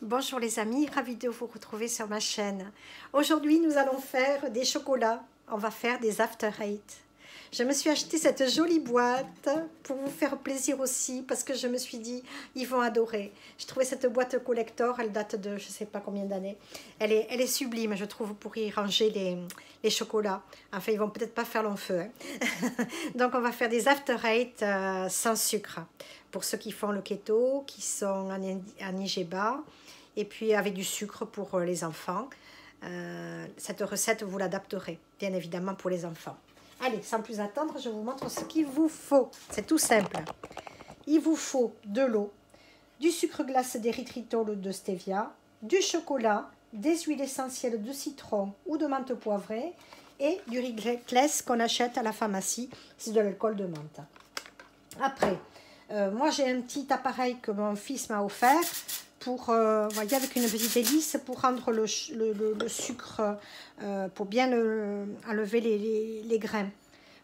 Bonjour les amis, ravie de vous retrouver sur ma chaîne. Aujourd'hui nous allons faire des chocolats, on va faire des after eight. Je me suis acheté cette jolie boîte pour vous faire plaisir aussi parce que je me suis dit ils vont adorer. J'ai trouvé cette boîte collector, elle date de je sais pas combien d'années. Elle est sublime je trouve pour y ranger les chocolats. Enfin ils vont peut-être pas faire long feu. Donc on va faire des after eight sans sucre. Pour ceux qui font le keto, qui sont en IGBA. Et puis avec du sucre pour les enfants. Cette recette, vous l'adapterez, bien évidemment, pour les enfants. Allez, sans plus attendre, je vous montre ce qu'il vous faut. C'est tout simple. Il vous faut de l'eau, du sucre glace d'érythritol ou de stevia, du chocolat, des huiles essentielles de citron ou de menthe poivrée et du riz Kless qu'on achète à la pharmacie, c'est de l'alcool de menthe. Après, moi j'ai un petit appareil que mon fils m'a offert pour, voyez, avec une petite hélice pour rendre le sucre, pour bien enlever les grains.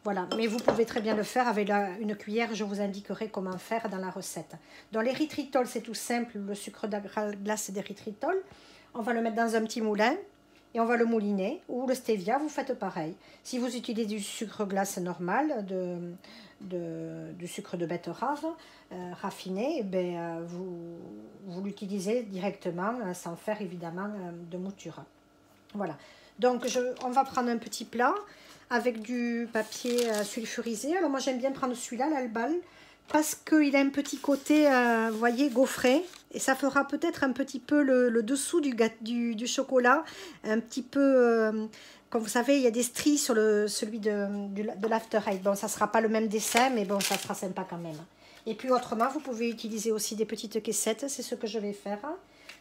Voilà, mais vous pouvez très bien le faire avec une cuillère, je vous indiquerai comment faire dans la recette. Dans l'érythritol, c'est tout simple, le sucre glace d'érythritol. On va le mettre dans un petit moulin et on va le mouliner, ou le stevia, vous faites pareil. Si vous utilisez du sucre glace normal, du sucre de betterave raffiné, vous l'utilisez directement sans faire évidemment de mouture. Voilà, donc on va prendre un petit plat avec du papier sulfurisé. Alors moi j'aime bien prendre celui-là, l'Albal, parce qu'il a un petit côté, vous voyez, gaufré. Et ça fera peut-être un petit peu le dessous du chocolat, un petit peu, comme vous savez, il y a des stries sur celui de l'After Eight. Bon, ça ne sera pas le même dessin, mais bon, ça sera sympa quand même. Et puis autrement, vous pouvez utiliser aussi des petites caissettes, c'est ce que je vais faire, hein,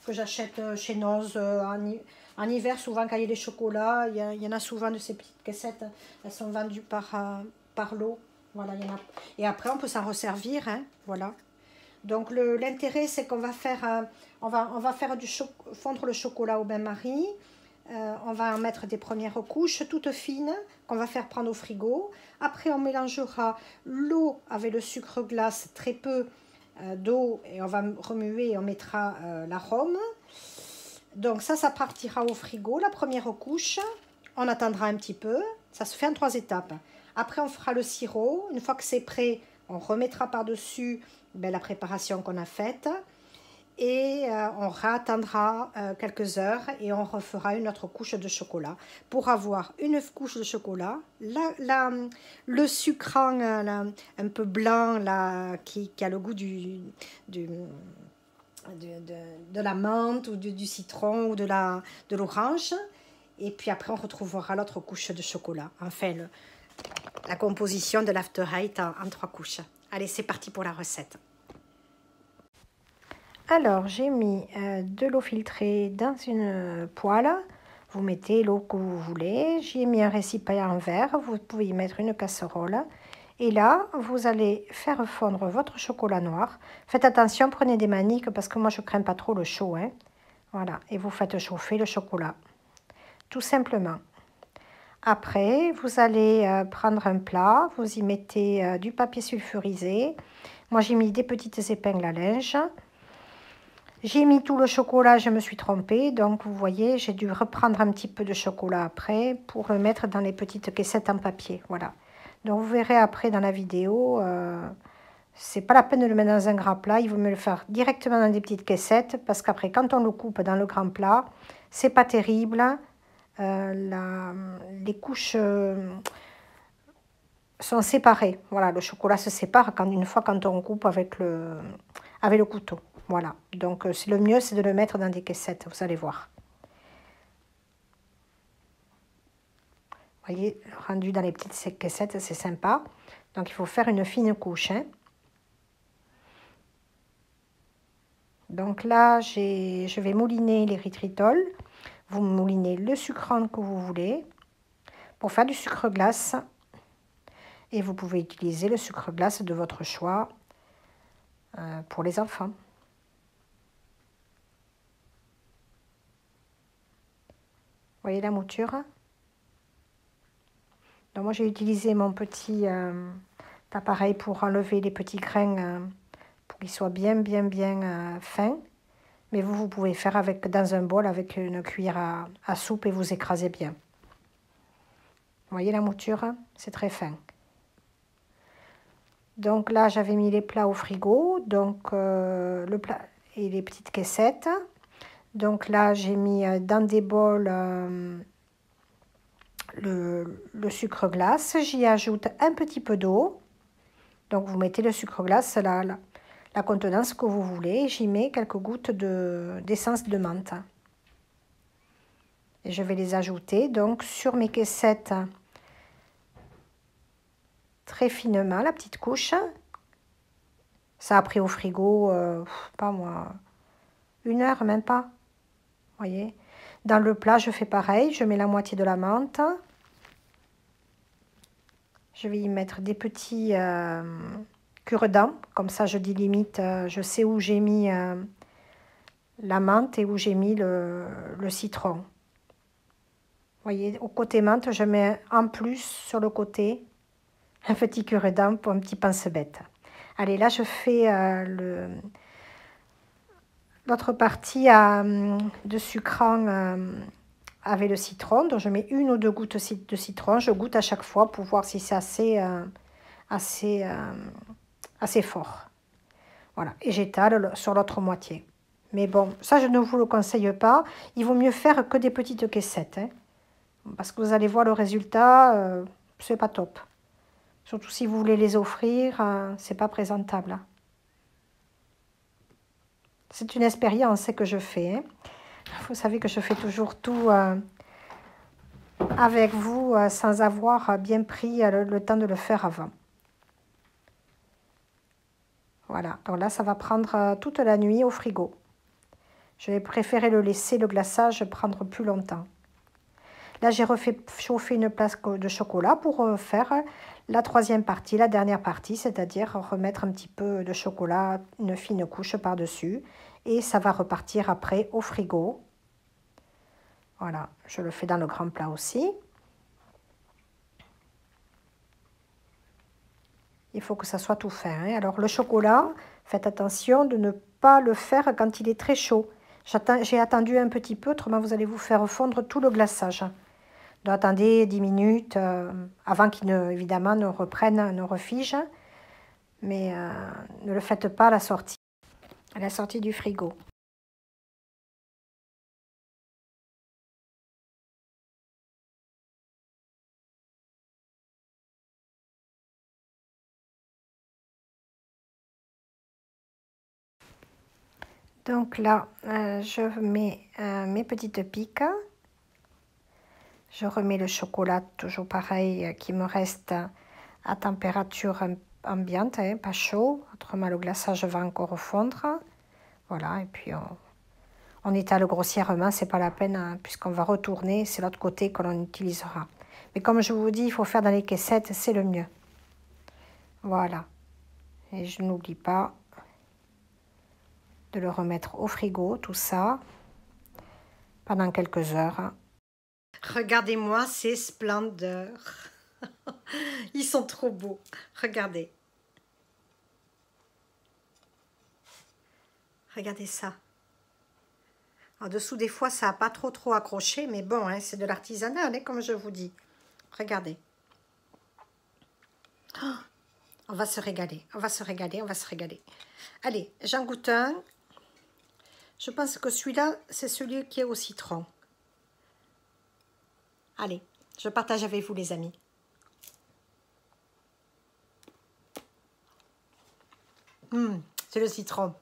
que j'achète chez Noz en hiver, souvent quand il y a des chocolats, il y en a souvent de ces petites caissettes, elles sont vendues par lot. Voilà, il y en a. Et après, on peut s'en resservir, hein, voilà. Donc, l'intérêt, c'est qu'on va faire, on va faire fondre le chocolat au bain-marie. On va en mettre des premières couches toutes fines qu'on va faire prendre au frigo. Après, on mélangera l'eau avec le sucre glace, très peu d'eau, et on va remuer et on mettra l'arôme. Donc, ça partira au frigo, la première couche. On attendra un petit peu. Ça se fait en 3 étapes. Après, on fera le sirop. Une fois que c'est prêt, on remettra par-dessus la préparation qu'on a faite. Et on réattendra quelques heures et on refera une autre couche de chocolat pour avoir une couche de chocolat. Le sucrant un peu blanc là, qui a le goût de la menthe ou du citron ou de l'orange. Et puis après, on retrouvera l'autre couche de chocolat. Enfin, la composition de l'After Eight en 3 couches. Allez, c'est parti pour la recette. Alors, j'ai mis de l'eau filtrée dans une poêle. Vous mettez l'eau que vous voulez. J'ai mis un récipient en verre. Vous pouvez y mettre une casserole. Et là, vous allez faire fondre votre chocolat noir. Faites attention, prenez des maniques parce que moi, je ne crains pas trop le chaud, hein. Voilà, et vous faites chauffer le chocolat. Tout simplement. Après, vous allez prendre un plat, vous y mettez du papier sulfurisé. Moi, j'ai mis des petites épingles à linge. J'ai mis tout le chocolat, je me suis trompée. Donc, vous voyez, j'ai dû reprendre un petit peu de chocolat après pour le mettre dans les petites caissettes en papier. Voilà. Donc, vous verrez après dans la vidéo, c'est pas la peine de le mettre dans un grand plat. Il vaut mieux le faire directement dans des petites caissettes parce qu'après, quand on le coupe dans le grand plat, c'est pas terrible. Les couches sont séparées. Voilà, le chocolat se sépare une fois quand on coupe avec le couteau. Voilà, donc c'est le mieux, c'est de le mettre dans des caissettes, vous allez voir. Vous voyez, rendu dans les petites caissettes, c'est sympa. Donc il faut faire une fine couche, hein. Donc là, je vais mouliner l'érythritol. Vous moulinez le sucrant que vous voulez pour faire du sucre glace. Et vous pouvez utiliser le sucre glace de votre choix pour les enfants. Vous voyez la mouture? Donc moi j'ai utilisé mon petit appareil pour enlever les petits grains pour qu'ils soient bien fins. Mais vous pouvez faire avec, dans un bol avec une cuillère à soupe et vous écrasez bien. Vous voyez la mouture? C'est très fin. Donc là, j'avais mis les plats au frigo, donc le plat et les petites caissettes. Donc là, j'ai mis dans des bols le sucre glace. J'y ajoute un petit peu d'eau. Donc vous mettez le sucre glace, la contenance que vous voulez. J'y mets quelques gouttes d'essence de menthe. Et je vais les ajouter donc sur mes caissettes très finement, la petite couche. Ça a pris au frigo, pas moi, 1 heure, même pas. Vous voyez. Dans le plat, je fais pareil. Je mets la moitié de la menthe. Je vais y mettre des petits cure-dents. Comme ça, je délimite, je sais où j'ai mis la menthe et où j'ai mis le citron. Vous voyez, au côté menthe, je mets en plus sur le côté un petit cure-dent pour un petit pense-bête. Allez, là, je fais l'autre partie de sucrant avec le citron. Donc, je mets 1 ou 2 gouttes de citron. Je goûte à chaque fois pour voir si c'est assez fort. Voilà, et j'étale sur l'autre moitié. Mais bon, ça, je ne vous le conseille pas. Il vaut mieux faire que des petites caissettes. Hein, parce que vous allez voir le résultat, c'est pas top. Surtout si vous voulez les offrir, c'est pas présentable. Hein. C'est une expérience que je fais. Hein. Vous savez que je fais toujours tout avec vous sans avoir bien pris le temps de le faire avant. Voilà, donc là, ça va prendre toute la nuit au frigo. Je vais préférer le laisser, le glaçage, prendre plus longtemps. Là, j'ai refait chauffer une plaque de chocolat pour faire la troisième partie, la dernière partie, c'est-à-dire remettre un petit peu de chocolat, une fine couche par-dessus. Et ça va repartir après au frigo. Voilà, je le fais dans le grand plat aussi. Il faut que ça soit tout fin. Hein. Alors, le chocolat, faites attention de ne pas le faire quand il est très chaud. J'ai attendu un petit peu, autrement vous allez vous faire fondre tout le glaçage. Donc, attendez 10 minutes avant qu'il évidemment ne reprenne, ne refige. Mais ne le faites pas à la sortie du frigo. Donc là, je mets mes petites piques. Je remets le chocolat, toujours pareil, qui me reste à température ambiante, hein, pas chaud. Autrement, le glaçage va encore fondre. Voilà, et puis on étale grossièrement, c'est pas la peine, hein, puisqu'on va retourner, c'est l'autre côté que l'on utilisera. Mais comme je vous dis, il faut faire dans les caissettes, c'est le mieux. Voilà. Et je n'oublie pas de le remettre au frigo, tout ça, pendant quelques heures. Regardez-moi ces splendeurs. Ils sont trop beaux. Regardez. Regardez ça. En dessous, des fois, ça n'a pas trop accroché, mais bon, hein, c'est de l'artisanat, hein, comme je vous dis. Regardez. Oh, on va se régaler, on va se régaler, on va se régaler. Allez, j'en goûte un. Je pense que celui-là, c'est celui qui est au citron. Allez, je partage avec vous, les amis. C'est le citron.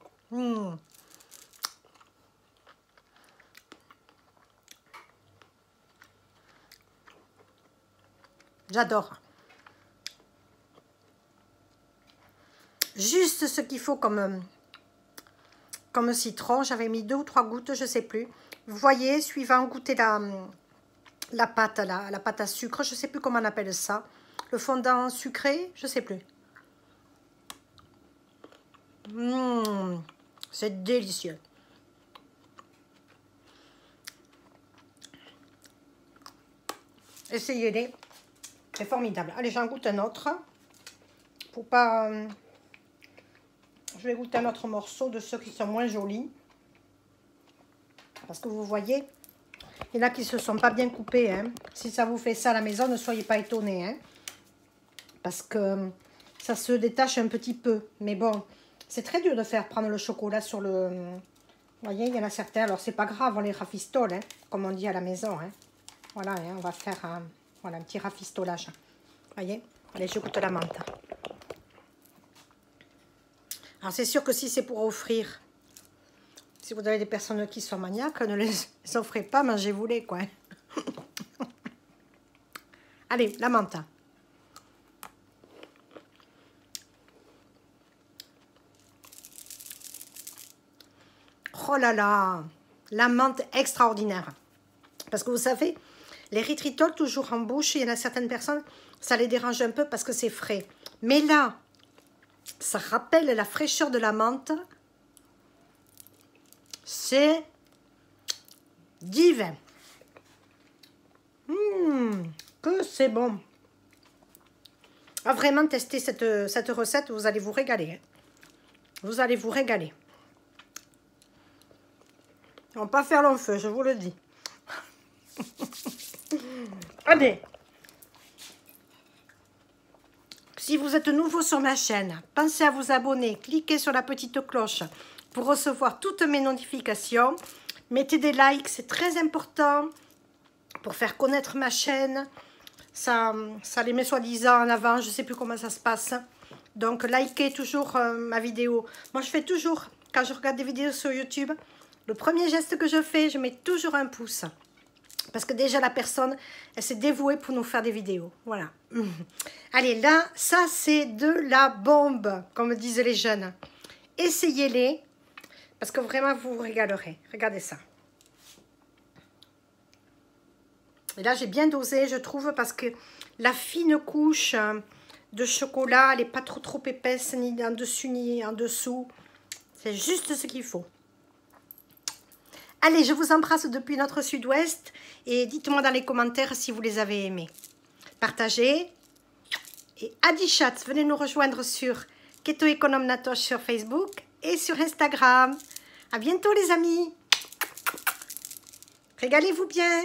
J'adore. Juste ce qu'il faut comme citron. J'avais mis 2 ou 3 gouttes, je ne sais plus. Vous voyez, suivant, goûter la pâte, la pâte à sucre. Je ne sais plus comment on appelle ça. Le fondant sucré, je ne sais plus. C'est délicieux. Essayez-les. C'est formidable. Allez, j'en goûte un autre. Pour pas... je vais goûter un autre morceau de ceux qui sont moins jolis. Parce que vous voyez, il y en a qui ne se sont pas bien coupés. Hein. Si ça vous fait ça à la maison, ne soyez pas étonnés. Hein. Parce que ça se détache un petit peu. Mais bon, c'est très dur de faire prendre le chocolat sur le... Vous voyez, il y en a certains. Alors, c'est pas grave, on les rafistole, hein, comme on dit à la maison. Hein. Voilà, hein, on va faire voilà, un petit rafistolage. Vous voyez? Allez, je goûte la menthe. Alors, c'est sûr que si c'est pour offrir, si vous avez des personnes qui sont maniaques, ne les offrez pas, mangez-vous-les, quoi. Allez, la menthe. Oh là là, la menthe extraordinaire. Parce que vous savez, l'érythritol toujours en bouche, il y en a certaines personnes, ça les dérange un peu parce que c'est frais. Mais là, ça rappelle la fraîcheur de la menthe. C'est divin. Que c'est bon. Ah, vraiment, tester cette recette, vous allez vous régaler. Hein. Vous allez vous régaler. On va pas faire long feu, je vous le dis. Allez. Si vous êtes nouveau sur ma chaîne, pensez à vous abonner, cliquez sur la petite cloche pour recevoir toutes mes notifications. Mettez des likes, c'est très important pour faire connaître ma chaîne. Ça les met soi-disant en avant, je ne sais plus comment ça se passe. Donc, likez toujours ma vidéo. Moi, je fais toujours, quand je regarde des vidéos sur YouTube, le premier geste que je fais, je mets toujours un pouce. Parce que déjà, la personne, elle s'est dévouée pour nous faire des vidéos. Voilà. Allez, là, ça, c'est de la bombe, comme disent les jeunes. Essayez-les, parce que vraiment, vous vous régalerez. Regardez ça. Et là, j'ai bien dosé, je trouve, parce que la fine couche de chocolat, elle n'est pas trop épaisse, ni en dessus, ni en dessous. C'est juste ce qu'il faut. Allez, je vous embrasse depuis notre sud-ouest et dites-moi dans les commentaires si vous les avez aimés. Partagez. Et Adichat, venez nous rejoindre sur Keto Econome Natoche sur Facebook et sur Instagram. À bientôt les amis. Régalez-vous bien.